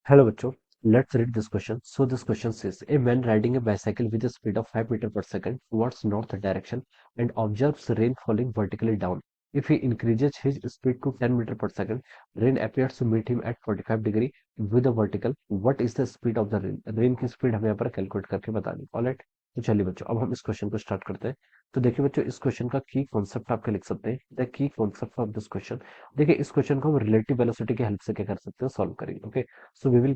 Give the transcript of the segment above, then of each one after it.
Hello, bachcho. Let's read this question. So this question says, a man riding a bicycle with a speed of 5 meters per second towards north direction and observes rain falling vertically down. If he increases his speed to 10 meters per second, rain appears to meet him at 45 degree with a vertical. What is the speed of the rain? Rain की speed हमें यहाँ पर calculate करके बतानी। Alright, तो चलिए बच्चों, अब हम इस क्वेश्चन को स्टार्ट करते हैं। तो देखिए बच्चों, इस क्वेश्चन का की कॉन्सेप्ट आपके लिख सकते हैं। The key concept of this question, देखिए इस क्वेश्चन को हम रिलेटिव वेलोसिटी की हेल्प से क्या कर सकते हैं, सॉल्व करेंगे। Okay, so we will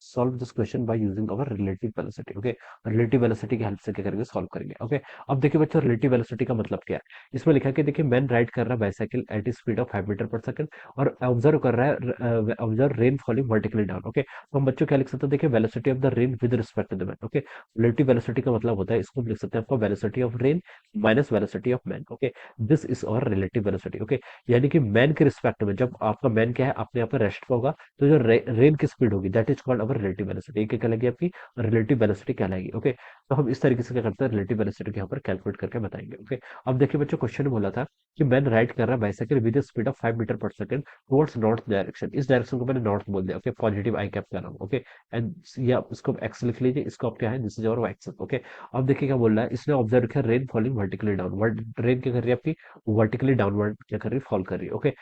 solve this question by using our relative velocity. Okay, relative velocity की हेल्प से क्या करेंगे, सॉल्व करेंगे। ओके, अब देखिए बच्चों, relative velocity का मतलब क्या है। इसमें लिखा है कि देखिए मैन राइड कर रहा है bicycle at speed of 5 metre per second और ऑब्जर्व कर रहा है, observe rain falling vertically down. Okay, तो हम बच्चों क्या लिख सकते हैं, देखिए velocity of the rain with respect to the man. Okay, relative velocity का मतलब होता है, इसको हम लिख सकते हैं आपको velocity of rain minus velocity of man. Okay, this is और रिलेटिव वेलोसिटी। ओके, यानी कि मैन के रिस्पेक्ट में जब आपका मैन क्या है, अपने आप रेस्ट पे होगा, तो जो रेन की स्पीड होगी that is called our relative velocity. क्या कहलाएगी, आपकी रिलेटिव वेलोसिटी कहलाएगी। ओके, तो हम इस तरीके से क्या करते हैं, रिलेटिव वेलोसिटी के यहाँ पर कैलकुलेट करके बताएंगे। ओके, अब देखिए बच्चों, क्वेश्चन में बोला था कि मैन राइड कर रहा है bicycle with speed of 5 metre per second towards north direction. इस डायरेक्शन को मैंने नॉर्थ बोल दिया। ओके, पॉजिटिव आई कैप कर रहा हूँ। ओके, एंड या इसको एक्स लिख लीजिए, इसको आप क्या है, दिस इज और एक्स। ओके, अब देखिए क्या बोल रहा है, इसने ऑब्जर्व किया rain falling vertically down. Rain क्या कर रही है आपकी, वर्टिकली डाउनवर्ड क्या कर रही है, फॉल कर रही है। Okay,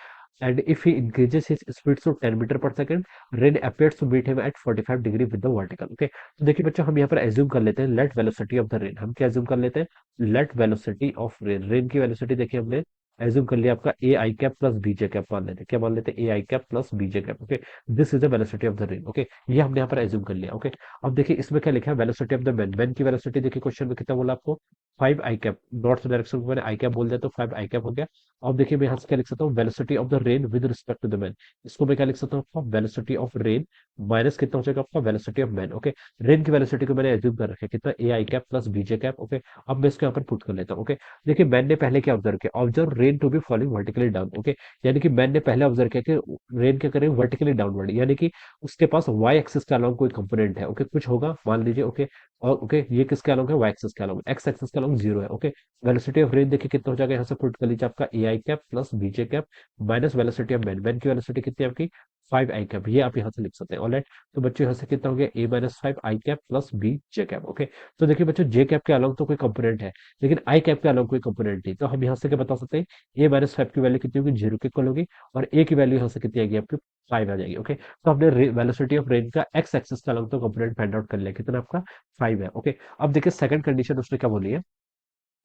and if he increases his speed to 10 metre per second, rain appears to meet him at 45 degree with the vertical. Okay, तो देखिए बच्चों, हम यहाँ पर एज्यूम कर लेते हैं let velocity of the rain. हम क्या एज्यूम कर लेते हैं, let velocity of rain. Rain की वेलोसिटी देखिए हमने एज्यूम कर लिया आपका A I cap plus B J cap मान लेते हैं। क्या मान लेते हैं, A I cap plus B J cap. Okay, this is the velocity of the rain. Okay, ये हमने यहाँ पर एज्यूम कर लिया। ओके, अब देखिए इसमें क्या लिखा है, velocity of the man. Man की वेलोसिटी देखिए क्वेश्चन में कितना बोला आपको, 5 आई कैप। नॉर्थ डायरेक्शन को मैंने आई कैप बोल दिया, तो 5 आई कैप हो गया। अब देखिए मैं यहाँ से क्या लिख सकता हूँ, velocity of the rain with respect to the man. इसको मैं क्या लिख सकता हूँ, आपका वेलोसिटी ऑफ रेन माइनस कितना हो जाएगा, आपका velocity of man. Okay, rain की वेलोसिटी को मैंने एज्यूम कर रखा है कितना, ए I cap plus B J cap. Okay, अब मैं इसको यहाँ पर पुट कर लेता हूँ। ओके, देखिए मैन ने पहले क्या ऑब्जर्व किया, observe rain to be falling vertically down. Okay, यानी कि मैन ने पहले ऑब्जर्व किया कि रेन क्या करें, वर्टिकली डाउनवर्ड, यानी कि उसके पास वाई एक्सिस के अलावा कोई कंपोनेंट है। ओके, कुछ होगा मान लीजिए। ओके, और ओके ये किसके अलावा है, वाई एक्सिस के अलावा, एक्स एक्सिस के अलावा जीरो है। ओके, वेलोसिटी ऑफ रेन देखिए कितना हो जाएगा, यहाँ से पुट कर लीजिए आपका A I cap plus B J cap minus velocity of man. Man की वेलोसिटी कितनी है आपकी, 5 आई कैप। ये आप यहाँ से लिख सकते हैं। ऑलराइट, तो बच्चों यहाँ से कितना हो गया, A minus 5 I cap plus B J cap. Okay, तो देखिए बच्चों, जे कैप के अलावा तो कोई कंपोनेंट है, लेकिन आई कैप के अलावा कोई कंपोनेंट नहीं, तो हम यहाँ से क्या बता सकते हैं, ए माइनस 5 की वैल्यू कितनी होगी, जीरो के इक्वल होगी, और ए की वैल्यू यहाँ से कितनी आएगी आपकी, 5 आ जाएगी। ओके, तो हमने वेलोसिटी ऑफ रेन का एक्स एक्सिस का अलावा तो कंपोनेंट फाइंड आउट कर लिया, कितना आपका 5 है। ओके, अब देखिए सेकंड कंडीशन उसने क्या बोली है,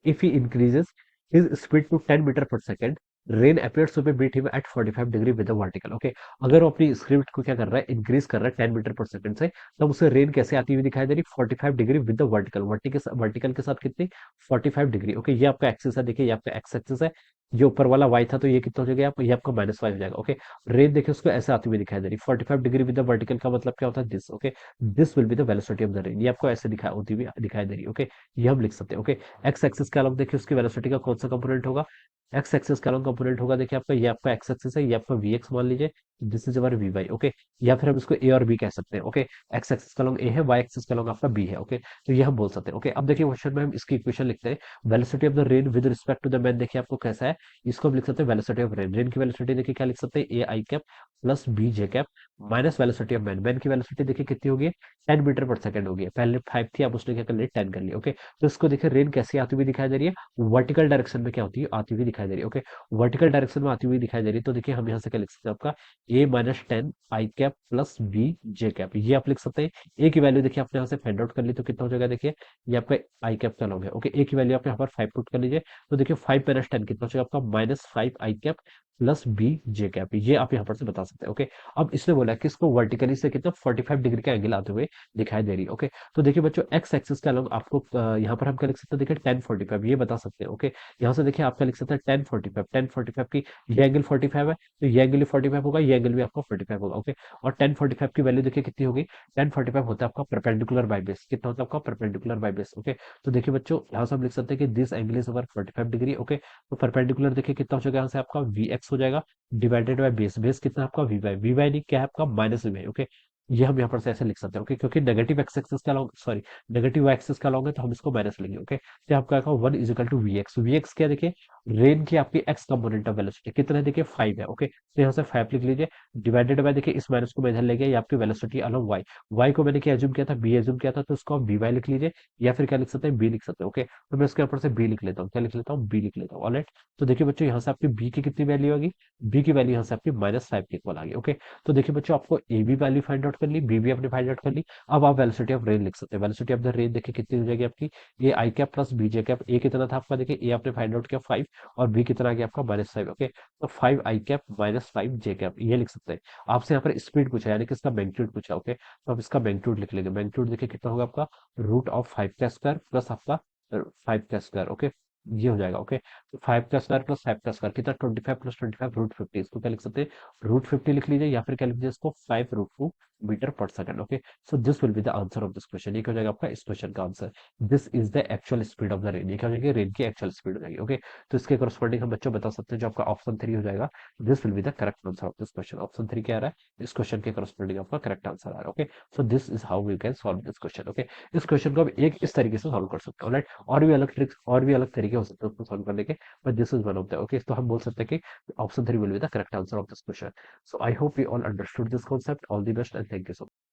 if he increases his speed to 10 metre per second, rain appears to be meet him at 45 degree with the vertical. Okay, अगर वो अपनी स्क्रिप्ट को क्या कर रहा है, इंक्रीज कर रहा है 10 मीटर पर सेकंड से, तब उसे रेन कैसे आती हुई दिखाई दे रही, 45 degree with the vertical. Vertical के साथ कितनी, 45 डिग्री। ओके, ये आपका एक्सिस है, देखिए ये आपका एक्स एक्सिस है, ये ऊपर वाला वाई था, तो ये कितना हो जाएगा, ये आपका -5 हो जाएगा। ओके, रेन देखिए उसको ऐसे आती हुई दिखाई दे रही, 45 डिग्री विद द वर्टिकल का मतलब क्या होता है, this. Okay, this will be the velocity of the rain, ये आपको ऐसे दिखा होती हुई दिखाई दे रही। ओके, ये हम लिख सकते हैं। ओके, एक्स एक्सिस के अलावा देखिए उसकी वेलोसिटी का कौन सा कंपोनेंट होगा, एक्स एक्सिस का अलावा कंपोनेंट होगा, देखिए आपका ये आपका एक्स एक्सिस है, ये आपका वी एक्स मान लीजिए, this is our v y. Okay, या फिर हम इसको ए और बी कह सकते हैं। ओके, एक्स एक्सिस का लॉन्ग ए है, वाई एक्सिस का लॉन्ग आपका बी है। ओके, तो ये हम बोल सकते हैं। ओके, अब देखिए क्वेश्चन में हम इसकी इक्वेशन लिखते हैं, velocity of the rain with respect to the man. देखिए आपको कैसा है, इसको हम लिख सकते हैं वेलोसिटी ऑफ रेन। रेन की वेलोसिटी देखिए क्या लिख सकते हैं, A I cap plus B J cap minus velocity of man. Man की वेलोसिटी देखिए कितनी होगी, 10 मीटर पर सेकंड होगी, पहले 5 थी, अब उसने क्या कर लिया, 10 कर लिया। ओके, तो इसको देखिए रेन कैसे आती हुई दिखाई दे रही है, वर्टिकल डायरेक्शन में क्या होती है, आती हुई दिखाई दे रही है। ओके, वर्टिकल डायरेक्शन में आती हुई दिखाई दे रही है, तो देखिए हम यहाँ से क्या लिख सकते हैं, आपका A minus 10 I cap plus B J cap, ये आप लिख सकते हैं। ए की वैल्यू देखिए आपने यहाँ से फाइंड आउट कर ली, तो कितना हो जाएगा, देखिए ये आपका आई कैप का लॉन्ग है। ओके, ए की वैल्यू आप यहाँ पर 5 पुट कर लीजिए, तो देखिए 5 माइनस 10 कितना हो जाएगा आपका, -5 I cap plus B J cap, ये आप यहाँ पर से बता सकते हैं। ओके, अब इसने बोला कि इसको वर्टिकली से कितना 45 डिग्री का एंगल आते हुए दिखाई दे रही है। ओके, तो देखिए बच्चों, एक्स एक्सिस का अलग आपको यहाँ पर हम क्या लिख सकते हैं, देखिए 1045 ये बता सकते हैं। ओके, यहाँ से देखिए आप क्या लिख सकते हैं, 1045 की, ये एंगल 45 है, तो ये एंगल भी 45 होगा, ये एंगल भी आपका 45 होगा। ओके, और 1045 की वैल्यू देखिए कितनी होगी, 1045 होता है आपका परपेंडिकुलर बाई बेस, कितना होता है आपका परपेंडिकुलर बाई बेस। ओके, तो देखिए बच्चों, यहाँ से हम लिख सकते हैं कि this angle is over 45 degree. Okay, तो परपेंडिकुलर देखिए कितना हो जाएगा, यहाँ से आपका वी एक्स हो जाएगा डिवाइडेड बाय बेस। बेस कितना है आपका वी वाई, वी वाई नहीं क्या है आपका, माइनस वी वाई। ओके, ये हम यहाँ पर से ऐसे लिख सकते हैं, ओके, क्योंकि नेगेटिव एक्स एक्सिस का long, sorry, negative y axis का लॉन्ग है तो हम इसको माइनस लेंगे, ओके। तो आपका आएगा 1 = वी एक्स। वी एक्स क्या है, देखिए रेन की आपकी एक्स कंपोनेंट ऑफ वेलोसिटी कितना है, देखिए 5 है, ओके। तो यहाँ से 5 लिख लीजिए, डिवाइडेड बाय, देखिए इस माइनस को मैं इधर ले गया, ये आपकी वेलोसिटी अलॉन्ग वाई। वाई को मैंने क्या एज्यूम किया था, बी एज्यूम किया था, तो इसको आप बी वाई लिख लीजिए, या फिर क्या लिख सकते हैं, बी लिख सकते हैं, ओके। तो मैं इसके ऊपर से बी लिख लेता हूँ, क्या लिख लेता हूँ, बी लिख लेता हूँ, ऑलराइट। तो देखिए बच्चों, यहाँ से आपकी बी की कितनी वैल्यू होगी, बी की वैल्यू यहाँ से आपकी -5 के इक्वल आ गई, ओके। तो देखिए बच्चों, आपको A B value find out कर ली, बी भी आपने फाइंड आउट कर ली। अब आप वेलोसिटी ऑफ रेन लिख सकते हैं। वेलोसिटी ऑफ द रेन देखिए कितनी हो जाएगी आपकी, A I cap plus B J cap. A कितना था आपका, देखिए ए आपने फाइंड आउट किया 5, और बी कितना आ गया आपका -5, ओके। तो 5 आई कैप -5 जे कैप, ये लिख सकते हैं। आपसे यहाँ पर स्पीड पूछा, यानी कि इसका मैग्नीट्यूड पूछा, ओके। तो आप इसका मैग्नीट्यूड लिख लेंगे। मैग्नीट्यूड देखिए कितना होगा आपका, √5 का स्क्वायर प्लस आपका 5 का स्क्वायर, ओके। ये हो जाएगा, ओके। तो 5 का स्क्वायर प्लस 5 का स्क्वायर कितना, 25 + 25 √50। इसको क्या लिख सकते हैं, √50 लिख लीजिए, या फिर क्या लिख लीजिए इसको, 5 √2 metre per second, okay. So this will be the answer of this question. ये क्या हो जाएगा आपका इस क्वेश्चन का answer. This is the actual speed of the rain. ये क्या हो जाएगी, रेन की एक्चुअल स्पीड हो जाएगी, ओके। तो इसके करस्पॉन्डिंग हम बच्चों बता सकते हैं, जो आपका ऑप्शन 3 हो जाएगा, this will be the correct answer of this question. Option 3 क्या आ रहा है, इस क्वेश्चन के करस्पॉन्डिंग आपका करेक्ट आंसर आ रहा है, okay. So this is how we can solve this question, okay. इस क्वेश्चन को हम एक इस तरीके से सॉल्व कर सकते हैं, राइट। और भी अलग ट्रिक्स और भी अलग तरीके हो सकते हैं उसको सॉल्व करने के, but this is one of the, okay. तो हम बोल सकते हैं कि option 3 will be the correct answer of this question. So I hope we all understood this concept. All the best and thank you so much.